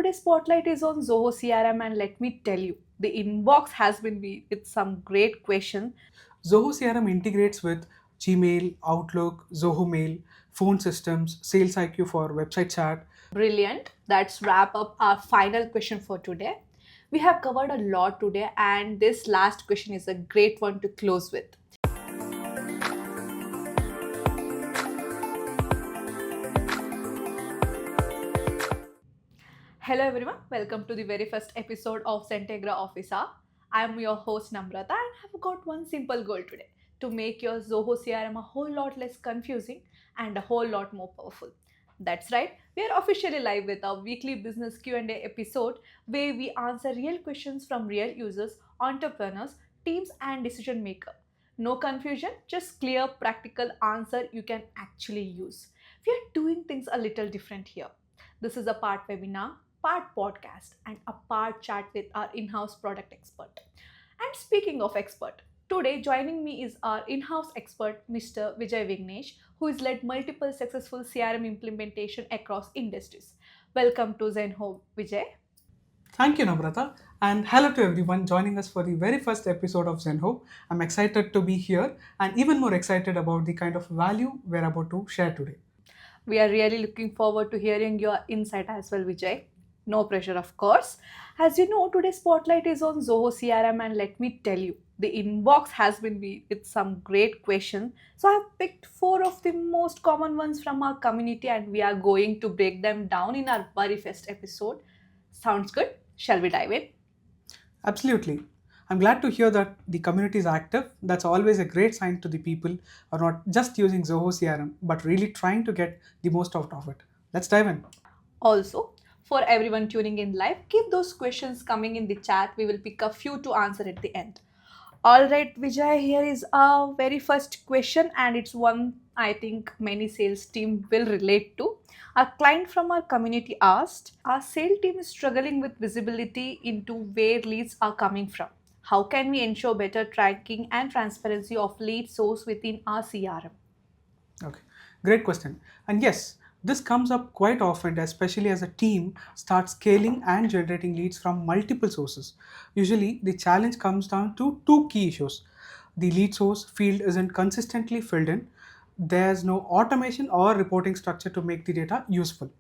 today's spotlight is on Zoho CRM, and let me tell you, the inbox has been with some great questions. Zoho CRM integrates with Gmail, Outlook, Zoho Mail, phone systems, Sales IQ for website chat. Brilliant. That's wrap up our final question for today. We have covered a lot today, and this last question is a great one to close with. Hello everyone, welcome to the very first episode of Zentegra Officer. I am your host Namrata and have got one simple goal today to make your Zoho CRM a whole lot less confusing and a whole lot more powerful. That's right, we are officially live with our weekly business Q&A episode where we answer real questions from real users, entrepreneurs, teams and decision makers. No confusion, just clear practical answer you can actually use. We are doing things a little different here. This is a part webinar, part podcast, and a part chat with our in house product expert. And speaking of expert, today joining me is our in house expert, Mr. Vijey, who has led multiple successful CRM implementation across industries. Welcome to ZenOH, Vijay. Thank you, Namrata. And hello to everyone joining us for the very first episode of ZenOH. I'm excited to be here and even more excited about the kind of value we're about to share today. We are really looking forward to hearing your insight as well, Vijay. No pressure, of course. As you know, today's spotlight is on Zoho CRM, and let me tell you, the inbox has been with some great questions. So I've picked four of the most common ones from our community, and we are going to break them down in our very first episode. Sounds good? Shall we dive in? Absolutely. I'm glad to hear that the community is active. That's always a great sign to the people who are not just using Zoho CRM, but really trying to get the most out of it. Let's dive in. Also, for everyone tuning in live, keep those questions coming in the chat. We will pick a few to answer at the end. All right, Vijay, here is our very first question, and it's one I think many sales team will relate to. A client from our community asked, our sales team is struggling with visibility into where leads are coming from. How can we ensure better tracking and transparency of lead source within our CRM? Okay, great question. And yes, this comes up quite often, especially as a team starts scaling and generating leads from multiple sources. Usually, the challenge comes down to two key issues. The lead source field isn't consistently filled in, there's no automation or reporting structure to make the data useful.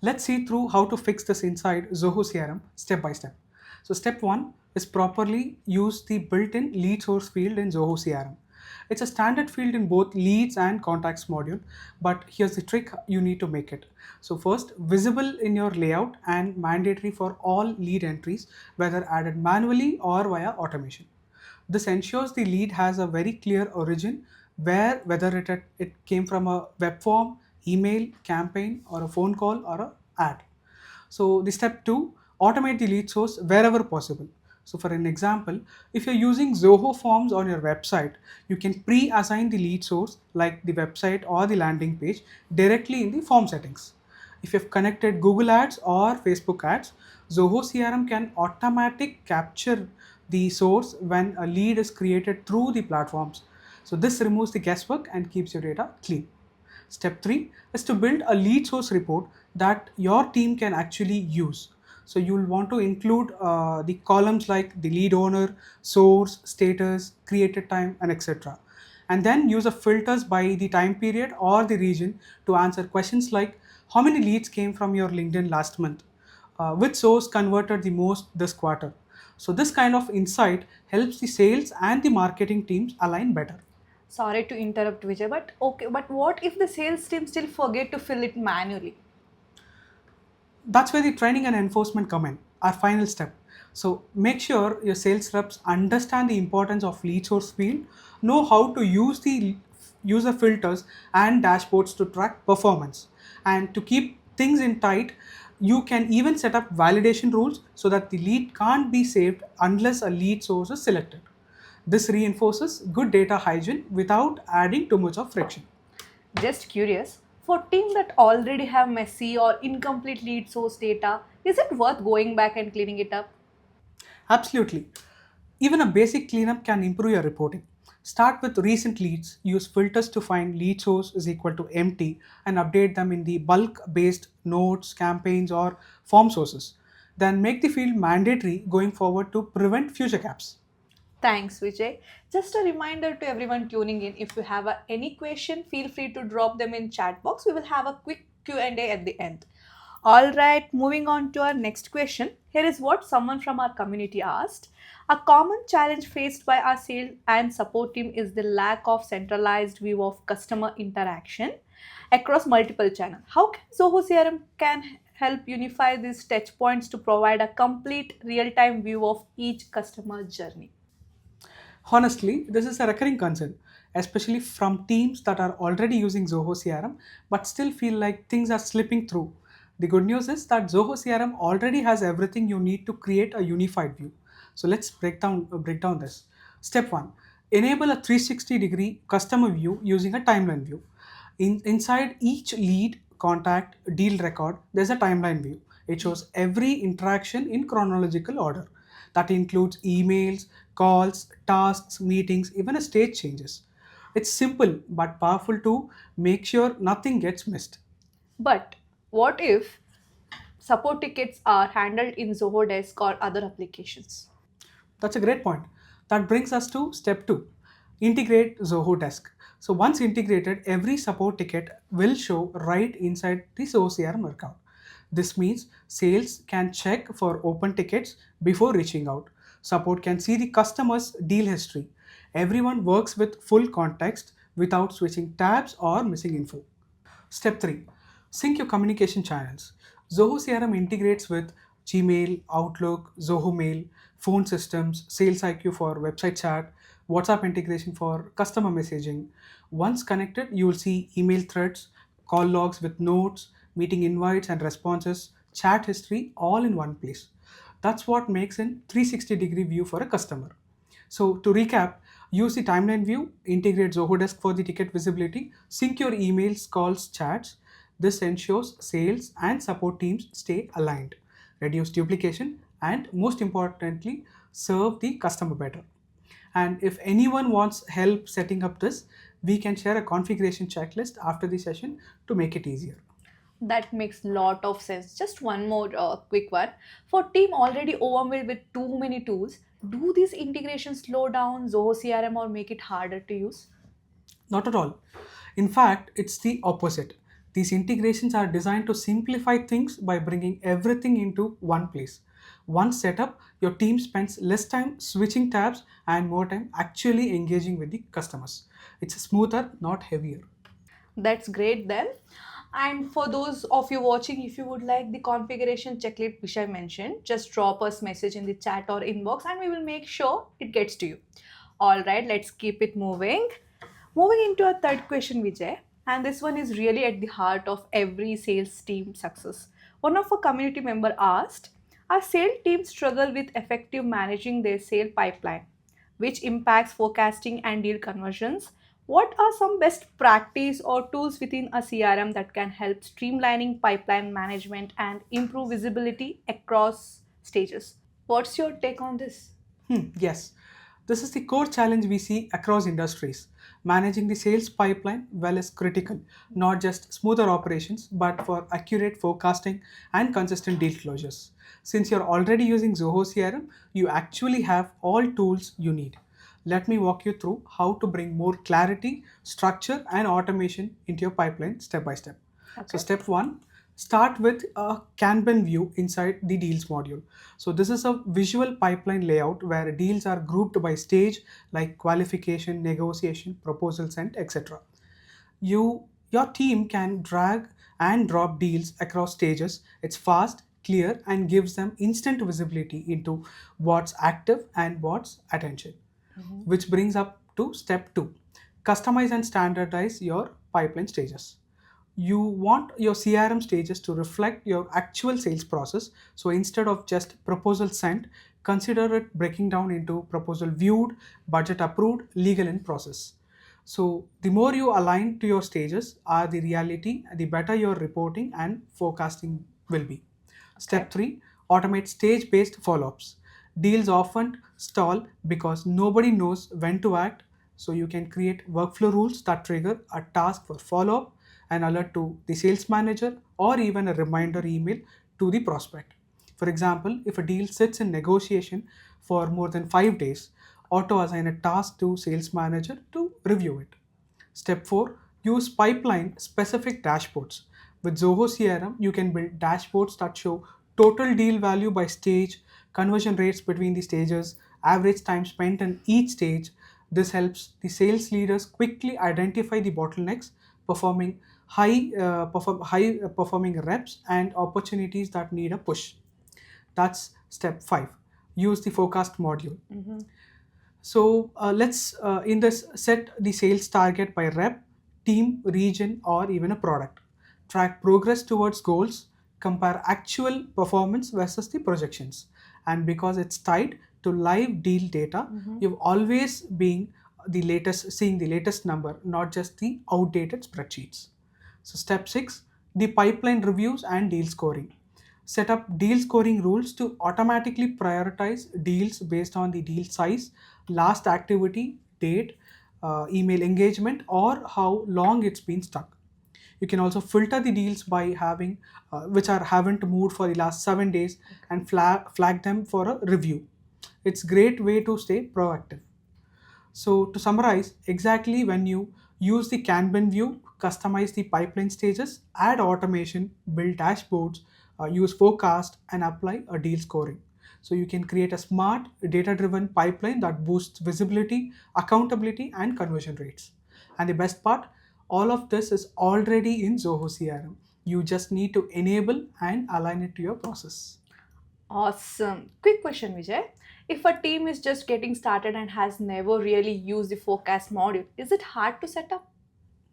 Let's see through how to fix this inside Zoho CRM step by step. So, step one is properly use the built in lead source field in Zoho CRM. It's a standard field in both leads and contacts module, but here's the trick you need to make it. So first, visible in your layout and mandatory for all lead entries, whether added manually or via automation. This ensures the lead has a very clear origin where whether it came from a web form, email, campaign, or a phone call or a ad. So the step two, automate the lead source wherever possible. So for an example, if you're using Zoho Forms on your website, you can pre-assign the lead source like the website or the landing page directly in the form settings. If you've connected Google Ads or Facebook Ads, Zoho CRM can automatic capture the source when a lead is created through the platforms. So this removes the guesswork and keeps your data clean. Step 3 is to build a lead source report that your team can actually use. So you'll want to include the columns like the lead owner, source, status, created time, and etc. And then use a filters by the time period or the region to answer questions like how many leads came from your LinkedIn last month, which source converted the most this quarter. So this kind of insight helps the sales and the marketing teams align better. Sorry to interrupt, Vijay, but okay, but what if the sales team still forget to fill it manually? That's where the training and enforcement come in, our final step. So make sure your sales reps understand the importance of lead source field, know how to use the user filters and dashboards to track performance. And to keep things in tight, you can even set up validation rules so that the lead can't be saved unless a lead source is selected. This reinforces good data hygiene without adding too much of friction. Just curious, for teams that already have messy or incomplete lead source data, is it worth going back and cleaning it up? Absolutely. Even a basic cleanup can improve your reporting. Start with recent leads, use filters to find lead source is equal to empty and update them in the bulk based notes, campaigns, or form sources. then make the field mandatory going forward to prevent future gaps. Thanks, Vijay. Just a reminder to everyone tuning in, if you have any question, feel free to drop them in chat box. We will have a quick Q&A at the end. All right, moving on to our next question. Here is what someone from our community asked. A common challenge faced by our sales and support team is the lack of centralized view of customer interaction across multiple channels. How can Zoho CRM can help unify these touch points to provide a complete real-time view of each customer journey? Honestly, this is a recurring concern, especially from teams that are already using Zoho CRM but still feel like things are slipping through. The good news is that Zoho CRM already has everything you need to create a unified view. So let's break down this. Step 1. Enable a 360-degree customer view using a timeline view. Inside each lead, contact, deal record, there's a timeline view. It shows every interaction in chronological order. That includes emails, calls, tasks, meetings, even a stage changes. It's simple but powerful to make sure nothing gets missed. But what if support tickets are handled in Zoho Desk or other applications? That's a great point. That brings us to step 2. Integrate Zoho Desk. So once integrated, every support ticket will show right inside the Zoho CRM account. This means sales can check for open tickets before reaching out. Support can see the customer's deal history. Everyone works with full context without switching tabs or missing info. Step 3. Sync your communication channels. Zoho CRM integrates with Gmail, Outlook, Zoho Mail, phone systems, Sales IQ for website chat, WhatsApp integration for customer messaging. Once connected, you will see email threads, call logs with notes, meeting invites and responses, chat history all in one place. That's what makes a 360-degree view for a customer. So to recap, use the timeline view, integrate Zoho Desk for the ticket visibility, sync your emails, calls, chats. This ensures sales and support teams stay aligned, reduce duplication, and most importantly, serve the customer better. And if anyone wants help setting up this, we can share a configuration checklist after the session to make it easier. That makes lot of sense. Just one more quick one. For team already overwhelmed with too many tools, do these integrations slow down Zoho CRM or make it harder to use? Not at all. In fact, it's the opposite. These integrations are designed to simplify things by bringing everything into one place. Once set up, your team spends less time switching tabs and more time actually engaging with the customers. It's smoother, not heavier. That's great then. And for those of you watching, if you would like the configuration checklist which I mentioned, just drop us message in the chat or inbox and we will make sure it gets to you. All right, let's keep it moving. Moving into our third question, Vijay, and this one is really at the heart of every sales team success. One of our community member asked, our sales team struggle with effective managing their sale pipeline, which impacts forecasting and deal conversions. What are some best practice or tools within a CRM that can help streamlining pipeline management and improve visibility across stages? What's your take on this? Yes, this is the core challenge we see across industries. Managing the sales pipeline well is critical, not just smoother operations, but for accurate forecasting and consistent deal closures. Since you're already using Zoho CRM, you actually have all tools you need. Let me walk you through how to bring more clarity, structure, and automation into your pipeline step by step. So, Okay. step 1, start with a Kanban view inside the deals module. So, this is a visual pipeline layout where deals are grouped by stage like qualification, negotiation, proposal sent, etc. Your team can drag and drop deals across stages. It's fast, clear, and gives them instant visibility into what's active and what's attention. Mhm. Which brings up to step 2. Customize and standardize your pipeline stages. You want your CRM stages to reflect your actual sales process. So instead of just proposal sent, consider it breaking down into proposal viewed, budget approved, legal in process. So the more you align to your stages are the reality, the better your reporting and forecasting will be. Okay. Step 3, automate stage based follow ups. Deals often stall because nobody knows when to act, so you can create workflow rules that trigger a task for follow up, an alert to the sales manager, or even a reminder email to the prospect. For example, if a deal sits in negotiation for more than 5 days, auto assign a task to sales manager to review it. Step 4, use pipeline specific dashboards. With Zoho CRM, you can build dashboards that show total deal value by stage, conversion rates between the stages, average time spent in each stage. This helps the sales leaders quickly identify the bottlenecks, performing high performing reps and opportunities that need a push. That's step 5. Use the forecast module. So let's in this set the sales target by rep, team, region, or even a product. Track progress towards goals. Compare actual performance versus the projections. And because it's tied to live deal data, you've always been the latest, seeing the latest number, not just the outdated spreadsheets. So step 6, the pipeline reviews and deal scoring. Set up deal scoring rules to automatically prioritize deals based on the deal size, last activity, date, email engagement, or how long it's been stuck. You can also filter the deals by having which are haven't moved for the last 7 days and flag them for a review. It's great way to stay proactive. So to summarize, exactly when you use the Kanban view, customize the pipeline stages, add automation, build dashboards, use forecast, and apply a deal scoring. So you can create a smart, data-driven pipeline that boosts visibility, accountability, and conversion rates. And the best part, all of this is already in Zoho CRM. You just need to enable and align it to your process. Awesome. Quick question, Vijay. If a team is just getting started and has never really used the forecast module, is it hard to set up?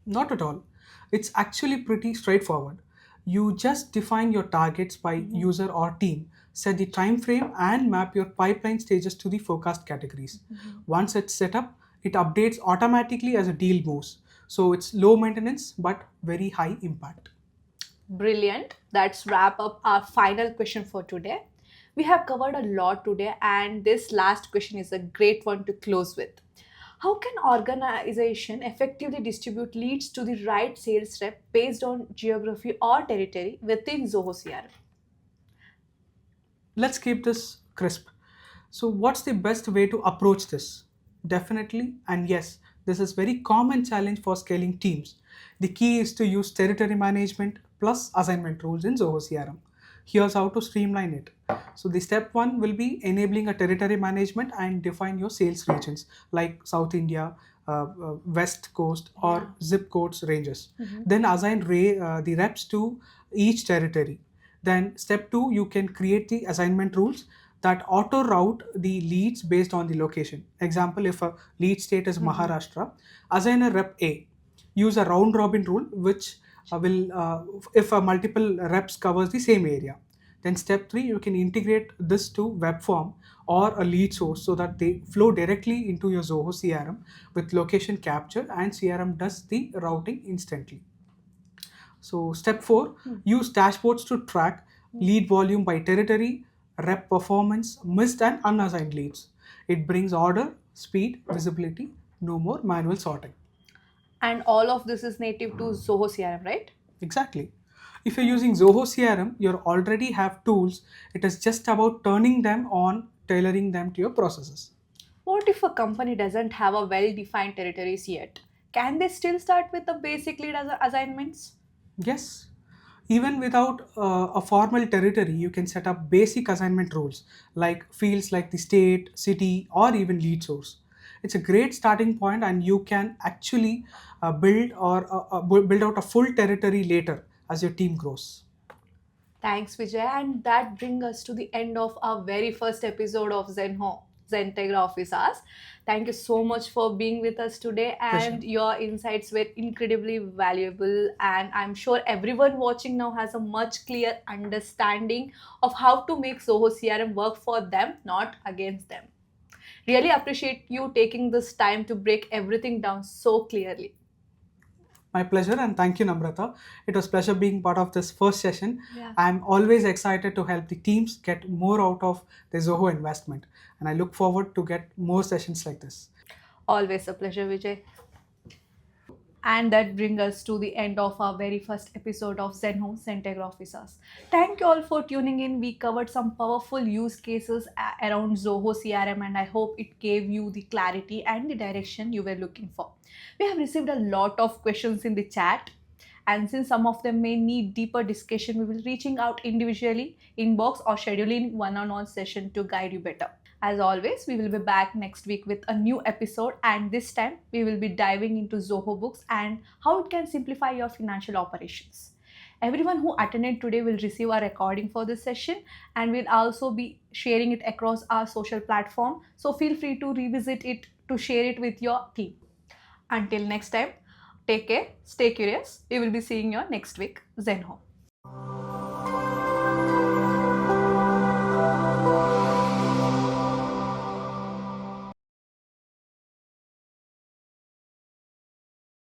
Not at all. It's actually pretty straightforward. You just define your targets by user or team, set the time frame, and map your pipeline stages to the forecast categories. Once it's set up, it updates automatically as a deal moves. So it's low maintenance but very high impact. Brilliant. Let's wrap up our final question for today. We have covered a lot today, and this last question is a great one to close with. How can organization effectively distribute leads to the right sales rep based on geography or territory within Zoho CRM? Let's keep this crisp. So, what's the best way to approach this? Definitely, and yes, this is very common challenge for scaling teams. The key is to use territory management plus assignment rules in Zoho CRM. Here's how to streamline it. So the step 1 will be enabling a territory management and define your sales regions like South India, West Coast, or zip codes ranges. Then assign the reps to each territory. Then step 2, you can create the assignment rules that auto route the leads based on the location. Example, if a lead state is Maharashtra, assign a rep A. Use a round robin rule which will if multiple reps covers the same area. Then step 3, you can integrate this to web form or a lead source so that they flow directly into your Zoho CRM with location capture, and CRM does the routing instantly. So step 4, use dashboards to track lead volume by territory, rep performance, missed and unassigned leads. It brings order, speed, visibility, no more manual sorting. And all of this is native to Zoho CRM, right? Exactly. If you're using Zoho CRM, you already have tools. It is just about turning them on, tailoring them to your processes. What if a company doesn't have a well-defined territories yet? Can they still start with the basic lead assignments? Yes. Even without a formal territory, you can set up basic assignment rules like fields like the state, city, or even lead source. It's a great starting point, and you can actually build out a full territory later as your team grows. Thanks, Vijay. And that brings us to the end of our very first episode of Zentegra Office Hours. Thank you so much for being with us today, and Pleasure. your insights were incredibly valuable. And I'm sure everyone watching now has a much clear understanding of how to make Zoho CRM work for them, not against them. Really appreciate you taking this time to break everything down so clearly. My pleasure, and thank you, Namrata. It was pleasure being part of this first session. Yeah. I'm always excited to help the teams get more out of the Zoho investment, and I look forward to get more sessions like this. Always a pleasure, Vijay. And that brings us to the end of our very first episode of ZenOH Zentegra Officers. Thank you all for tuning in. We covered some powerful use cases around Zoho CRM, and I hope it gave you the clarity and the direction you were looking for. We have received a lot of questions in the chat, and since some of them may need deeper discussion, we will reaching out individually, inbox, or scheduling one-on-one session to guide you better. As always, we will be back next week with a new episode, and this time we will be diving into Zoho Books and how it can simplify your financial operations. Everyone who attended today will receive a recording for this session, and we'll also be sharing it across our social platform. So feel free to revisit it to share it with your team. Until next time, take care, stay curious. We will be seeing you next week. ZenOH.